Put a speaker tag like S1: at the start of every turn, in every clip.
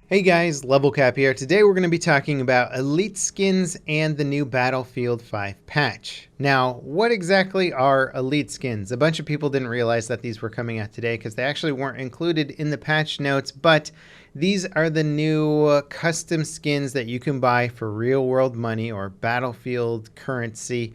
S1: Hey guys, Level Cap here. Today we're going to be talking about Elite Skins and the new Battlefield 5 patch. Now, what exactly are Elite Skins? A bunch of people didn't realize that these were coming out today because they actually weren't included in the patch notes, but these are the new custom skins that you can buy for real world money or Battlefield currency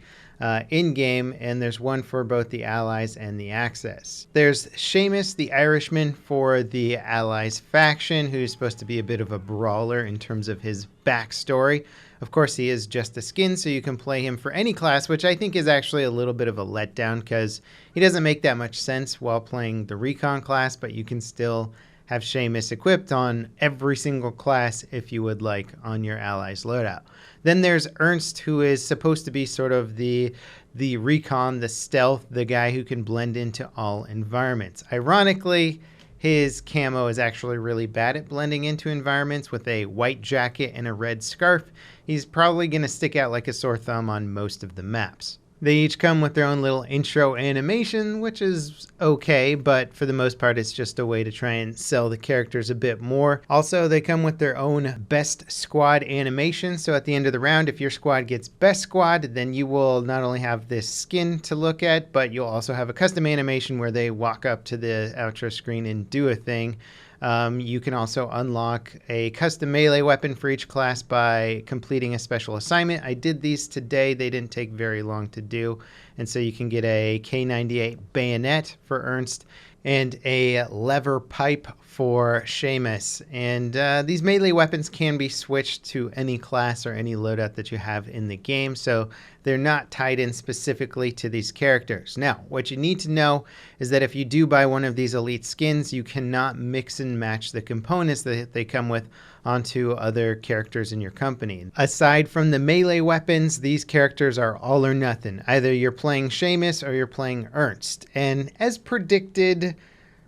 S1: in-game, and there's one for both the Allies and the Axis. There's Seamus, the Irishman, for the Allies faction, who's supposed to be a bit of a brawler in terms of his backstory. Of course, he is just a skin, so you can play him for any class, which I think is actually a little bit of a letdown because he doesn't make that much sense while playing the Recon class, but you can still have Seamus equipped on every single class if you would like on your allies loadout. Then there's Ernst, who is supposed to be sort of the recon, the stealth, the guy who can blend into all environments. Ironically, his camo is actually really bad at blending into environments. With a white jacket and a red scarf, he's probably going to stick out like a sore thumb on most of the maps. They each come with their own little intro animation, which is okay, but for the most part, it's just a way to try and sell the characters a bit more. Also, they come with their own best squad animation. So at the end of the round, if your squad gets best squad, then you will not only have this skin to look at, but you'll also have a custom animation where they walk up to the outro screen and do a thing. You can also unlock a custom melee weapon for each class by completing a special assignment. I did these today. They didn't take very long to do. And so you can get a K98 bayonet for Ernst and a lever pipe for Seamus. And these melee weapons can be switched to any class or any loadout that you have in the game, so they're not tied in specifically to these characters. Now, what you need to know is that if you do buy one of these elite skins, you cannot mix and match the components that they come with onto other characters in your company. Aside from the melee weapons, these characters are all or nothing. Either you're playing Seamus or you're playing Ernst. And as predicted,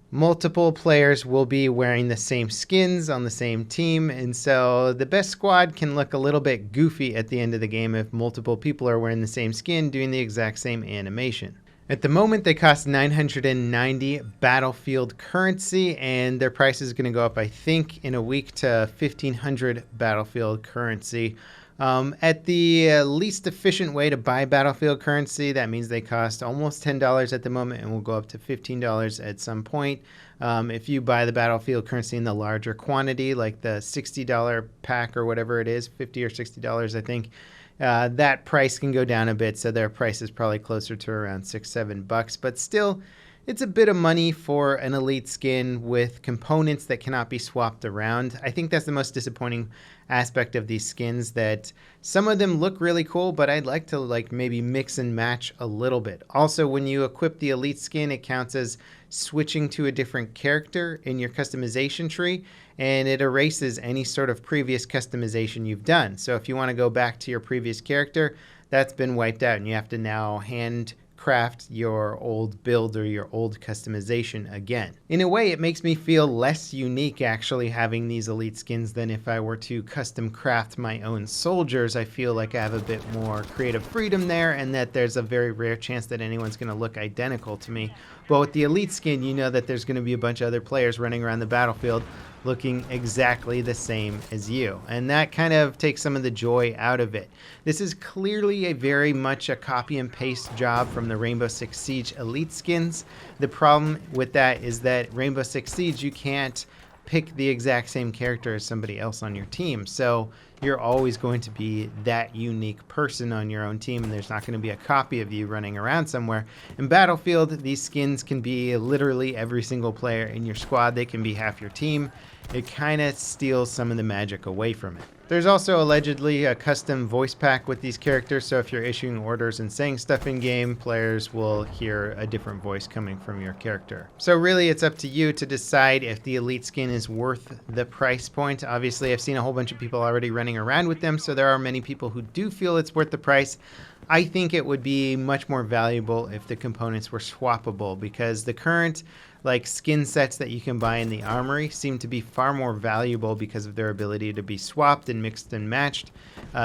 S1: multiple players will be wearing the same skins on the same team, and so the best squad can look a little bit goofy at the end of the game if multiple people are wearing the same skin doing the exact same animation. At the moment, they cost 990 Battlefield currency, and their price is going to go up, I think, in a week to 1,500 Battlefield currency. At the least efficient way to buy Battlefield currency, that means they cost almost $10 at the moment and will go up to $15 at some point. If you buy the Battlefield currency in the larger quantity, like the $60 pack or whatever it is, $50 or $60, I think, that price can go down a bit. So their price is probably closer to around $6-7, but still, it's a bit of money for an elite skin with components that cannot be swapped around. I think that's the most disappointing aspect of these skins, that some of them look really cool, but I'd like to maybe mix and match a little bit. Also, when you equip the elite skin, it counts as switching to a different character in your customization tree, and it erases any sort of previous customization you've done. So if you want to go back to your previous character, that's been wiped out and you have to now handcraft your old build or your old customization again. In a way, it makes me feel less unique actually having these elite skins than if I were to custom craft my own soldiers. I feel like I have a bit more creative freedom there, and that there's a very rare chance that anyone's going to look identical to me. But with the elite skin, you know that there's going to be a bunch of other players running around the battlefield looking exactly the same as you, and that kind of takes some of the joy out of it. This is clearly a very much a copy and paste job from the Rainbow Six Siege elite skins. The problem with that is that Rainbow Six Siege, you can't pick the exact same character as somebody else on your team, so you're always going to be that unique person on your own team, and there's not going to be a copy of you running around somewhere. In Battlefield, these skins can be literally every single player in your squad. They can be half your team. It kind of steals some of the magic away from it. There's also allegedly a custom voice pack with these characters, so if you're issuing orders and saying stuff in game, players will hear a different voice coming from your character. So really, it's up to you to decide if the elite skin is worth the price point. Obviously, I've seen a whole bunch of people already running around with them, so there are many people who do feel it's worth the price. I think it would be much more valuable if the components were swappable, because the current skin sets that you can buy in the armory seem to be far more valuable because of their ability to be swapped and mixed and matched.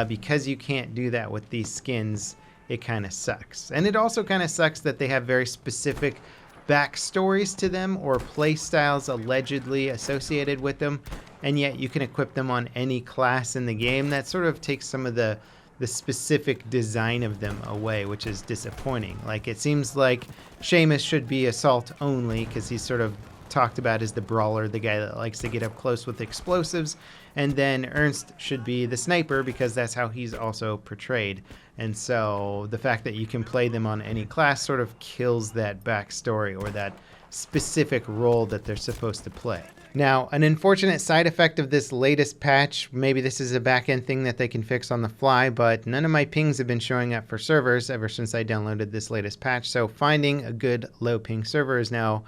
S1: Because you can't do that with these skins, it kind of sucks. And it also kind of sucks that they have very specific backstories to them or play styles allegedly associated with them. and yet you can equip them on any class in the game. That sort of takes some of the specific design of them away, which is disappointing. Like, it seems like Seamus should be assault only because he's sort of talked about as the brawler, the guy that likes to get up close with explosives, and then Ernst should be the sniper because that's how he's also portrayed. And so the fact that you can play them on any class sort of kills that backstory or that specific role that they're supposed to play. Now, an unfortunate side effect of this latest patch, maybe this is a back-end thing that they can fix on the fly, but none of my pings have been showing up for servers ever since I downloaded this latest patch, so finding a good low-ping server is now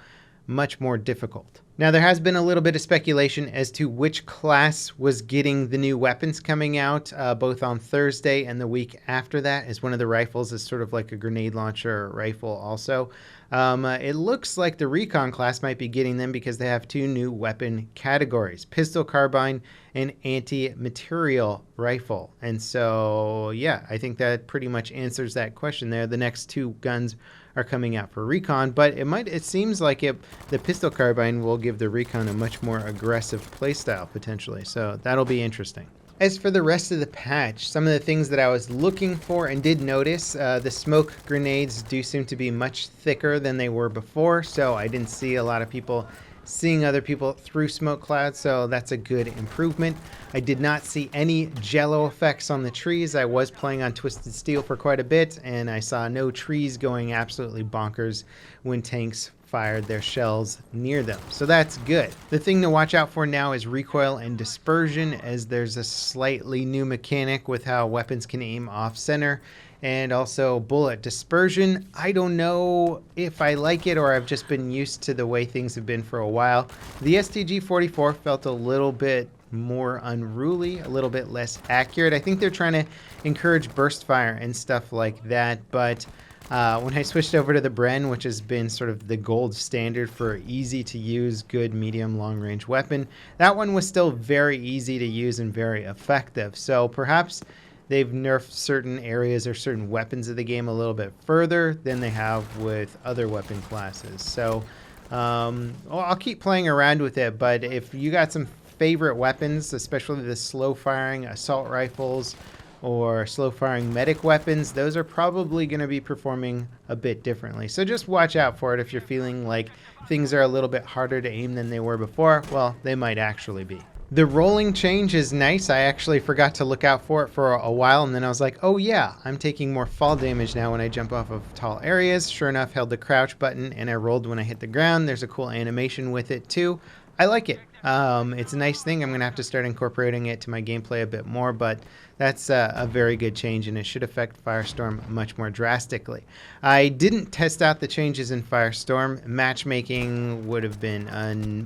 S1: much more difficult. Now, there has been a little bit of speculation as to which class was getting the new weapons coming out, both on Thursday and the week after that, as one of the rifles is sort of like a grenade launcher rifle also. It looks like the Recon class might be getting them because they have two new weapon categories, pistol carbine and anti-material rifle. And so, yeah, I think that pretty much answers that question there. The next two guns are coming out for Recon, but it seems like the pistol carbine will give the Recon a much more aggressive playstyle potentially. So that'll be interesting. As for the rest of the patch, some of the things that I was looking for and did notice, the smoke grenades do seem to be much thicker than they were before, so I didn't see a lot of people seeing other people through smoke clouds, so that's a good improvement. I did not see any jello effects on the trees. I was playing on Twisted Steel for quite a bit, and I saw no trees going absolutely bonkers when tanks fired their shells near them. So that's good. The thing to watch out for now is recoil and dispersion, as there's a slightly new mechanic with how weapons can aim off center, and also bullet dispersion. I don't know if I like it or I've just been used to the way things have been for a while. The STG-44 felt a little bit more unruly, a little bit less accurate. I think they're trying to encourage burst fire and stuff like that, but when I switched over to the Bren, which has been sort of the gold standard for easy to use, good, medium, long range weapon, that one was still very easy to use and very effective. So perhaps they've nerfed certain areas or certain weapons of the game a little bit further than they have with other weapon classes. So I'll keep playing around with it, but if you got some favorite weapons, especially the slow firing assault rifles or slow firing medic weapons, those are probably going to be performing a bit differently. So just watch out for it. If you're feeling like things are a little bit harder to aim than they were before, well, they might actually be. The rolling change is nice. I actually forgot to look out for it for a while, and then I was like, oh yeah, I'm taking more fall damage now when I jump off of tall areas. Sure enough, held the crouch button and I rolled when I hit the ground. There's a cool animation with it too. I like it. It's a nice thing. I'm going to have to start incorporating it to my gameplay a bit more, but that's a very good change, and it should affect Firestorm much more drastically. I didn't test out the changes in Firestorm. Matchmaking would have been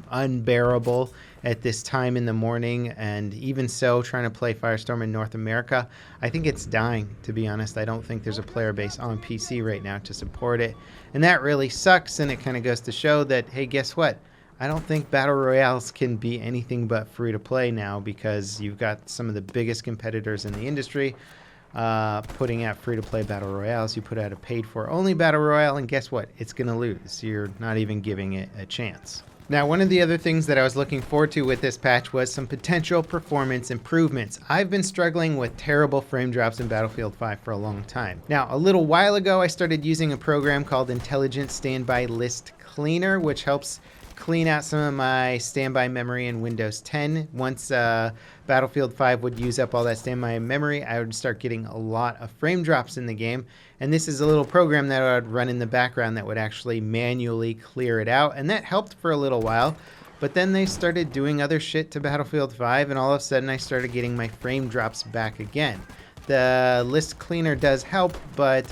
S1: unbearable at this time in the morning, and even so, trying to play Firestorm in North America, I think it's dying, to be honest. I don't think there's a player base on PC right now to support it, and that really sucks, and it kind of goes to show that, hey, guess what? I don't think Battle Royales can be anything but free to play now, because you've got some of the biggest competitors in the industry putting out free to play Battle Royales. You put out a paid for only Battle Royale, and guess what? It's going to lose. You're not even giving it a chance. Now, one of the other things that I was looking forward to with this patch was some potential performance improvements. I've been struggling with terrible frame drops in Battlefield 5 for a long time. Now, a little while ago, I started using a program called Intelligent Standby List Cleaner, which helps clean out some of my standby memory in Windows 10. Once Battlefield 5 would use up all that standby memory, I would start getting a lot of frame drops in the game. And this is a little program that I would run in the background that would actually manually clear it out. And that helped for a little while. But then they started doing other shit to Battlefield 5, and all of a sudden I started getting my frame drops back again. The list cleaner does help, but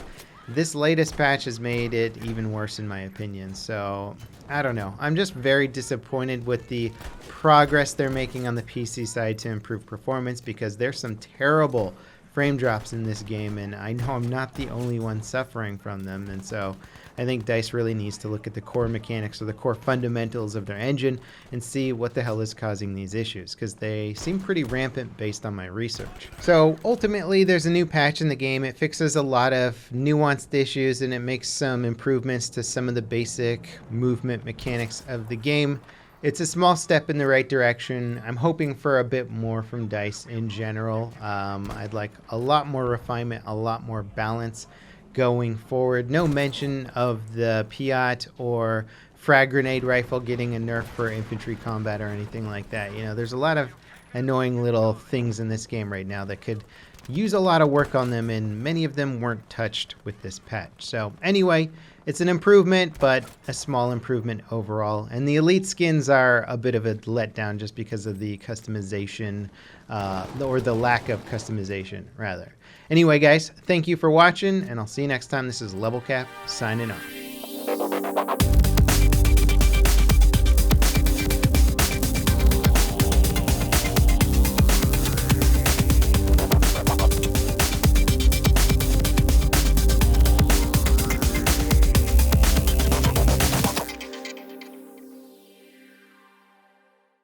S1: this latest patch has made it even worse in my opinion. So I don't know. I'm just very disappointed with the progress they're making on the PC side to improve performance, because there's some terrible frame drops in this game, and I know I'm not the only one suffering from them. And so I think DICE really needs to look at the core mechanics or the core fundamentals of their engine and see what the hell is causing these issues, because they seem pretty rampant based on my research. So ultimately, there's a new patch in the game. It fixes a lot of nuanced issues, and it makes some improvements to some of the basic movement mechanics of the game. It's a small step in the right direction. I'm hoping for a bit more from DICE in general. I'd like a lot more refinement, a lot more balance going forward. No mention of the Piat or frag grenade rifle getting a nerf for infantry combat or anything like that. You know, there's a lot of annoying little things in this game right now that could use a lot of work on them, and many of them weren't touched with this patch. So anyway, it's an improvement, but a small improvement overall. And the elite skins are a bit of a letdown just because of the customization, or the lack of customization, rather. Anyway, guys, thank you for watching, and I'll see you next time. This is Level Cap, signing off.